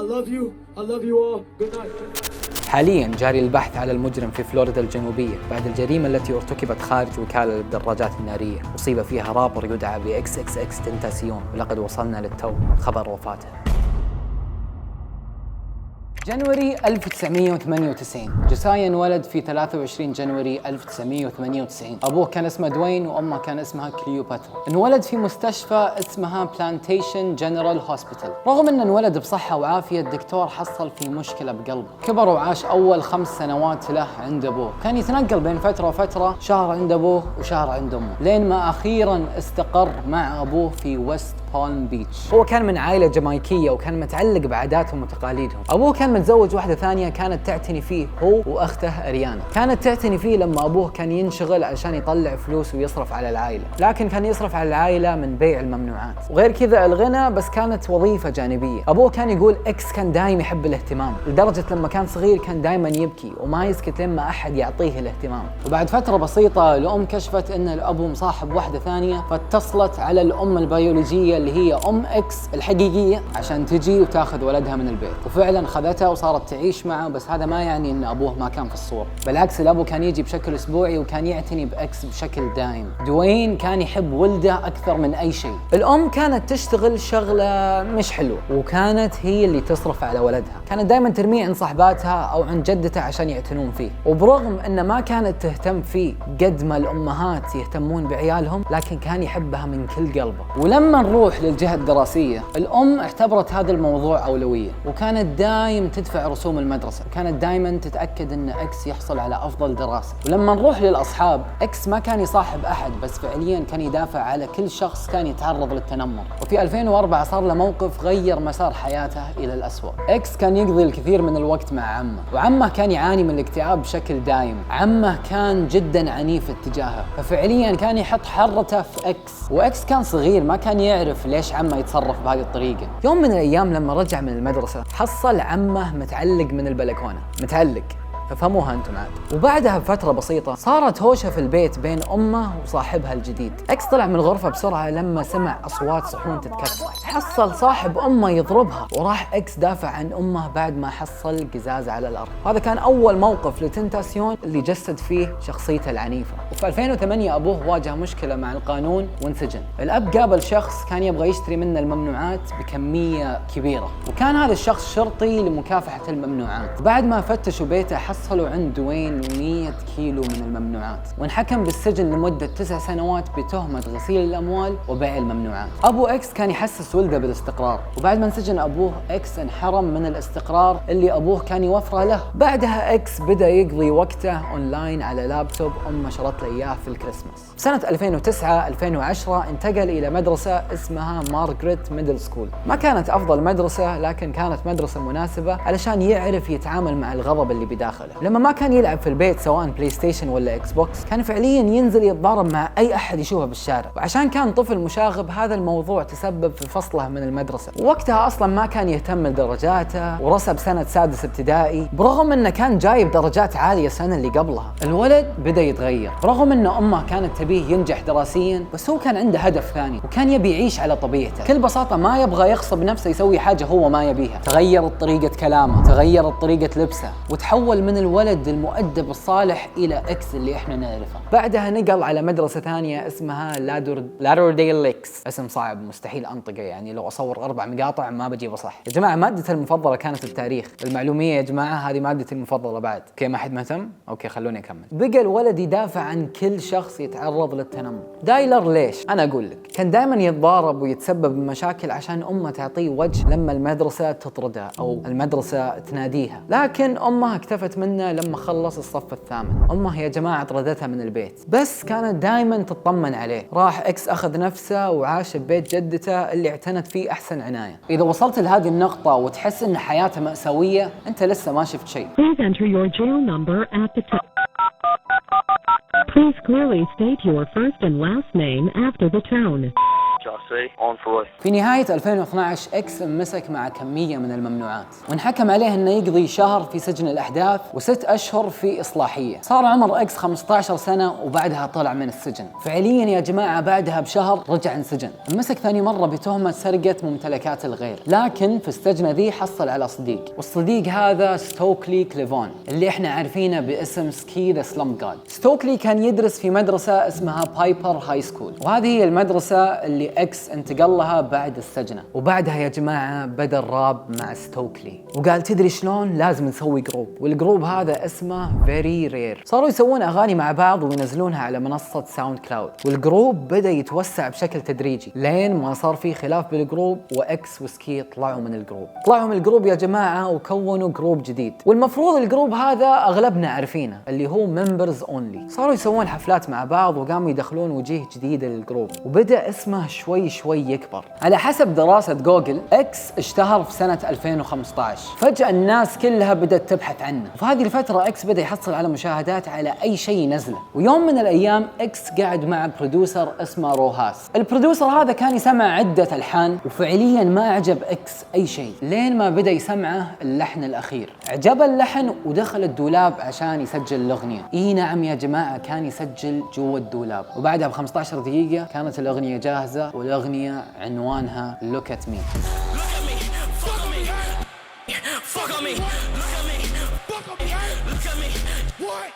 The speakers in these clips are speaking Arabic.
I love you all. Good night. حاليا جاري البحث على المجرم في فلوريدا الجنوبية بعد الجريمة التي ارتكبت خارج وكالة للدراجات النارية. أصيب فيها رابر يدعى بXXX تنتاسيون، ولقد وصلنا للتو خبر وفاته. جنوري 1998 جسايا انولد في 23 جنوري 1998. أبوه كان اسمه دوين وأمه كان اسمها كليوباترا. انولد في مستشفى اسمها بلانتيشن جنرال هوسبيتال. رغم أنه انولد بصحة وعافية، الدكتور حصل في مشكلة بقلبه. كبر وعاش أول 5 سنوات له عند أبوه. كان يتنقل بين فترة وفترة، شهر عند أبوه وشهر عند أمه، لين ما أخيرا استقر مع أبوه في ويست بالم بيتش. هو كان من عائلة جامايكية وكان متعلق بعاداتهم وتقاليدهم. أبوه كان متزوج واحدة ثانية كانت تعتني فيه هو وأخته أريانا. كانت تعتني فيه لما أبوه كان ينشغل عشان يطلع فلوس ويصرف على العائلة، لكن كان يصرف على العائلة من بيع الممنوعات، وغير كذا الغنى، بس كانت وظيفة جانبية. أبوه كان يقول إكس كان دايم يحب الاهتمام، لدرجة لما كان صغير كان دايما يبكي وما يسكت لما أحد يعطيه الاهتمام. وبعد فترة بسيطة الأم كشفت إن الأبو مصاحب واحدة ثانية، فاتصلت على الأم البيولوجية اللي هي أم إكس الحقيقية عشان تجي وتاخذ ولدها من البيت. وفعلا خذتها وصارت تعيش معه، بس هذا ما يعني ان ابوه ما كان في الصورة. بالعكس، الابو كان يجي بشكل اسبوعي وكان يعتني باكس بشكل دائم. دوين كان يحب ولده اكثر من اي شيء. الام كانت تشتغل شغلة مش حلوة، وكانت هي اللي تصرف على ولدها. كانت دائما ترميه عند صاحباتها او عند جدتها عشان يعتنون فيه. وبرغم ان ما كانت تهتم فيه قد ما الامهات يهتمون بعيالهم، لكن كان يحبها من كل قلبه. ولما نروح للجهة الدراسية، الام اعتبرت هذا الموضوع اولوية، وكانت دايم تدفع رسوم المدرسة، وكانت دايما تتأكد ان اكس يحصل على افضل دراسة. ولما نروح للاصحاب، اكس ما كان يصاحب احد، بس فعليا كان يدافع على كل شخص كان يتعرض للتنمر. وفي 2004 صار له موقف غير مسار حياته الى الأسوأ. اكس كان يقضي الكثير من الوقت مع عمه، وعمه كان يعاني من الاكتئاب بشكل دايم. عمه كان جدا عنيف اتجاهه، ففعليا كان يحط حرته في اكس، واكس كان صغير ما كان يعرف ليش عمه يتصرف بهذه الطريقة. يوم من الايام لما رجع من المدرسة، حصل عمه متعلق من البلكونة، متعلق، ففهموها انتم عاد. وبعدها بفترة بسيطة صارت هوشة في البيت بين امه وصاحبها الجديد. اكس طلع من الغرفة بسرعة لما سمع اصوات صحون تتكسر. حصل صاحب امه يضربها، وراح اكس دافع عن امه بعد ما حصل قزاز على الارض. هذا كان اول موقف لتنتاسيون اللي جسد فيه شخصيته العنيفة. وفي 2008 ابوه واجه مشكلة مع القانون وانسجن. الاب قابل شخص كان يبغى يشتري منه الممنوعات بكمية كبيرة، وكان هذا الشخص شرطي لمكافحة الممنوعات. بعد ما فتشوا بيته حصلوا عند دوين 100 كيلو من الممنوعات، وانحكم بالسجن لمدة 9 سنوات بتهمة غسيل الأموال وبيع الممنوعات. أبو إكس كان يحسس ولده بالاستقرار، وبعد ما انسجن أبوه، إكس انحرم من الاستقرار اللي أبوه كان يوفره له. بعدها إكس بدأ يقضي وقته أونلاين على لابتوب أمه شرت له إياه في الكريسماس. سنة 2009-2010 انتقل إلى مدرسة اسمها مارغريت ميدل سكول. ما كانت أفضل مدرسة، لكن كانت مدرسة مناسبة علشان يعرف يتعامل مع الغضب اللي بداخله. لما ما كان يلعب في البيت سواء بلاي ستيشن ولا اكس بوكس، كان فعليا ينزل يتضارب مع اي احد يشوفه بالشارع. وعشان كان طفل مشاغب، هذا الموضوع تسبب في فصله من المدرسة. ووقتها اصلا ما كان يهتم لدرجاته، ورسب سنة 6 ابتدائي برغم انه كان جايب درجات عالية السنة اللي قبلها. الولد بدأ يتغير، رغم ان امه كانت تبيه ينجح دراسيا، بس هو كان عنده هدف ثاني، وكان يبي يعيش على طبيعته. بكل بساطة ما يبغى يغصب نفسه يسوي حاجة هو ما يبيها. تغيرت طريقة كلامه، تغيرت طريقة لبسه، وتحول من الولد المؤدب الصالح الى اكس اللي احنا نعرفه. بعدها نقل على مدرسة ثانية اسمها لادورديل ليكس. اسم صعب مستحيل انطقه، يعني لو اصور 4 مقاطع ما بجيبه صح. يا جماعة مادتي المفضلة كانت التاريخ. المعلومية يا جماعة هذه مادتي المفضلة بعد. اوكي، ما حد مهتم؟ اوكي خلوني اكمل. بقى الولد يدافع عن كل شخص يتعرض للتنمر. دايلر ليش؟ انا اقول لك، كان دائما يتضارب ويتسبب بمشاكل عشان امه تعطيه وجه لما المدرسة تطردها او المدرسة تناديها، لكن امها اكتفت منه لما خلص الصف الثامن. امه يا جماعة طردتها من البيت، بس كانت دائما تطمن عليه. راح اكس اخذ نفسه وعاش ببيت جدته اللي اعتنت فيه احسن عناية. اذا وصلت لهذه النقطة وتحس ان حياته مأساوية، انت لسه ما شفت شيء. Please enter your jail number at the top. Please clearly state your first and last name after the tone. في نهاية 2012 اكس انمسك مع كمية من الممنوعات وانحكم عليه انه يقضي شهر في سجن الاحداث و6 اشهر في اصلاحية. صار عمر اكس 15 سنة وبعدها طلع من السجن. فعليا يا جماعة بعدها بشهر رجع انسجن. انمسك ثاني مرة بتهمة سرقة ممتلكات الغير، لكن في السجنة ذي حصل على صديق، والصديق هذا ستوكلي كليفون اللي احنا عارفينه باسم سكي ذا سلم جاد. ستوكلي كان يدرس في مدرسة اسمها بايبر هاي سكول، وهذه هي المدرسة اللي اكس انتقل لها بعد السجنة. وبعدها يا جماعة بدا الراب مع ستوكلي، وقال تدري شلون؟ لازم نسوي جروب، والجروب هذا اسمه فيري رير. صاروا يسوون اغاني مع بعض وينزلونها على منصة ساوند كلاود، والجروب بدا يتوسع بشكل تدريجي لين ما صار في خلاف بالجروب، واكس وسكي طلعوا من الجروب يا جماعة وكونوا جروب جديد. والمفروض الجروب هذا اغلبنا عارفينه اللي هو ممبرز اونلي. صاروا يسوون حفلات مع بعض وقاموا يدخلون وجيه جديدة للجروب، وبدا اسمه شوي شوي يكبر. على حسب دراسة جوجل اكس اشتهر في سنة 2015. فجأة الناس كلها بدأت تبحث عنه، وفي هذه الفترة اكس بدأ يحصل على مشاهدات على اي شيء ينزله. ويوم من الايام اكس قاعد مع برودوسر اسمه روهاس. البرودوسر هذا كان يسمع عدة الحان وفعليا ما اعجب اكس اي شيء، لين ما بدأ يسمعه اللحن الاخير. عجبه اللحن ودخل الدولاب عشان يسجل الاغنية. اي نعم يا جماعة، كان يسجل جوا الدولاب. وبعدها ب15 دقيقة كانت الاغنية جاهزة، والاغنية عنوانها Look at me.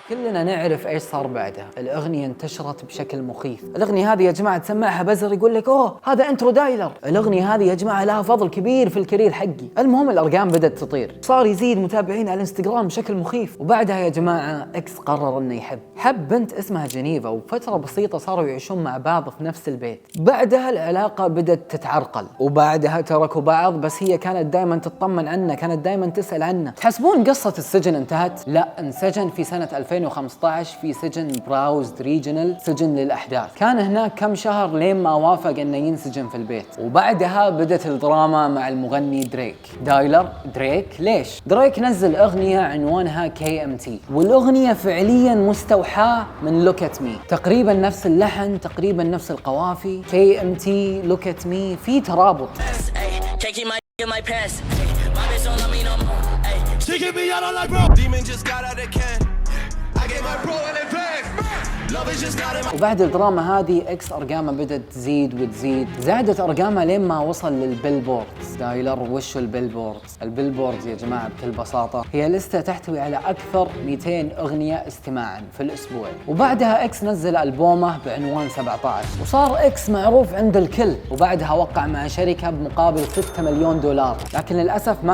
كلنا نعرف ايش صار بعدها. الاغنيه انتشرت بشكل مخيف. الاغنيه هذه يا جماعه تسمعها بزر يقول لك اوه هذا انترو دايلر. الاغنيه هذه يا جماعه لها فضل كبير في الكارير حقي. المهم الارقام بدات تطير، صار يزيد متابعين على الانستغرام بشكل مخيف. وبعدها يا جماعه اكس قرر انه حب بنت اسمها جنيفا، وفتره بسيطه صاروا يعيشون مع بعض في نفس البيت. بعدها العلاقه بدات تتعرقل، وبعدها تركوا بعض، بس هي كانت دائما تطمن عنه، كانت دائما تسال عنه. تحسبون قصه السجن انتهت؟ لا، انسجن في سنه 2015 في سجن براوزد ريجنال، سجن للأحداث. كان هناك كم شهر لين ما وافق انه ينسجن في البيت. وبعدها بدت الدراما مع المغني دريك. دريك ليش؟ دريك نزل اغنية عنوانها KMT، والاغنية فعليا مستوحاة من Look at me، تقريبا نفس اللحن، تقريبا نفس القوافي. KMT Look at me في ترابط. She give me out on like bro. Demon just got out of can. I gave my bro in advance. Love is just not in my. وبعد الدراما هذه اكس ارقامه بدأت تزيد وتزيد. زادت ارقامه لين ما وصل للبيلبوردز. دايلر وشو البيلبوردز؟ البيلبوردز يا جماعه بكل بساطه هي لسته تحتوي على اكثر 200 اغنيه استماعا في الاسبوع. وبعدها اكس نزل البومه بعنوان 17، وصار اكس معروف عند الكل. وبعدها وقع مع شركه بمقابل 6 مليون دولار، لكن للاسف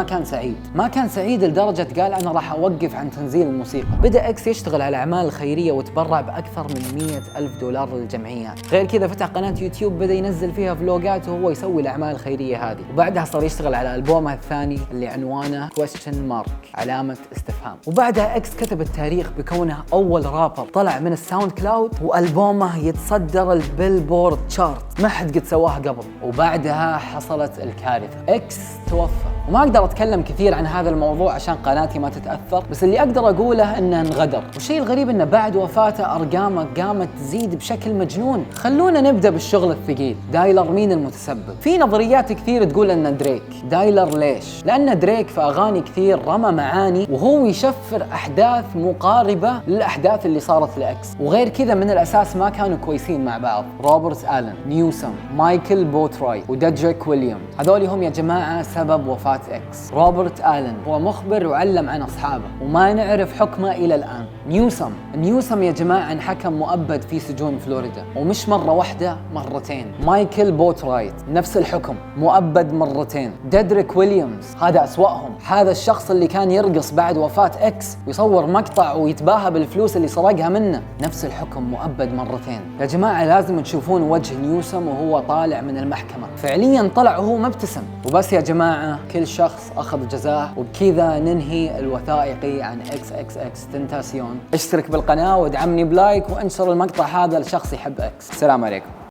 ما كان سعيد لدرجه قال انا راح اوقف عن تنزيل الموسيقى. بدا اكس يشتغل على اعمال الخيريه وتبرع باكثر من 100,000 دولار للجمعيات. غير كذا فتح قناه يوتيوب بدا ينزل فيها فلوجات وهو يسوي الاعمال الخيريه هذه. وبعدها صار يشتغل على البومه الثاني اللي عنوانه question mark، علامه استفهام. وبعدها اكس كتب التاريخ بكونه اول رابر طلع من الساوند كلاود والبومه يتصدر البيلبورد تشارت، ما حد قد سواها قبل. وبعدها حصلت الكارثه، اكس توفى. وما اقدر اتكلم كثير عن هذا الموضوع عشان قناتي ما تتاثر، بس اللي اقدر اقوله انه انغدر. والشيء الغريب انه بعد وفاته ارقامه قامت تزيد بشكل مجنون. خلونا نبدا بالشغل الثقيل. دايلر مين المتسبب؟ في نظريات كثير تقول ان دريك. دايلر ليش؟ لان دريك في اغاني كثير رمى معاني وهو يشفر احداث مقاربه للاحداث اللي صارت لاكس. وغير كذا من الاساس ما كانوا كويسين مع بعض. روبرت آلن، نيوسم، مايكل بوترايت وديدريك ويليام، هذول هم يا جماعه سبب وفاه اكس. روبرت آلن هو مخبر وعلم عن اصحابه وما نعرف حكمه الى الان. نيوسم يا جماعه انحكم مؤبد في سجون فلوريدا، ومش مره واحده، مرتين. مايكل بوترايت نفس الحكم، مؤبد مرتين. ديدريك ويليامز هذا اسوأهم، هذا الشخص اللي كان يرقص بعد وفاه اكس ويصور مقطع ويتباهى بالفلوس اللي سرقها منه، نفس الحكم، مؤبد مرتين. يا جماعه لازم تشوفون وجه نيوسم وهو طالع من المحكمه، فعليا طلع وهو مبتسم. وبس يا جماعه، كل شخص اخذ جزاه. وبكذا ننهي الوثائقي عن XXX تنتاسيون. اشترك بالقناه وادعمني بلايك وانشر المقطع هذا لشخص يحب اكس. السلام عليكم.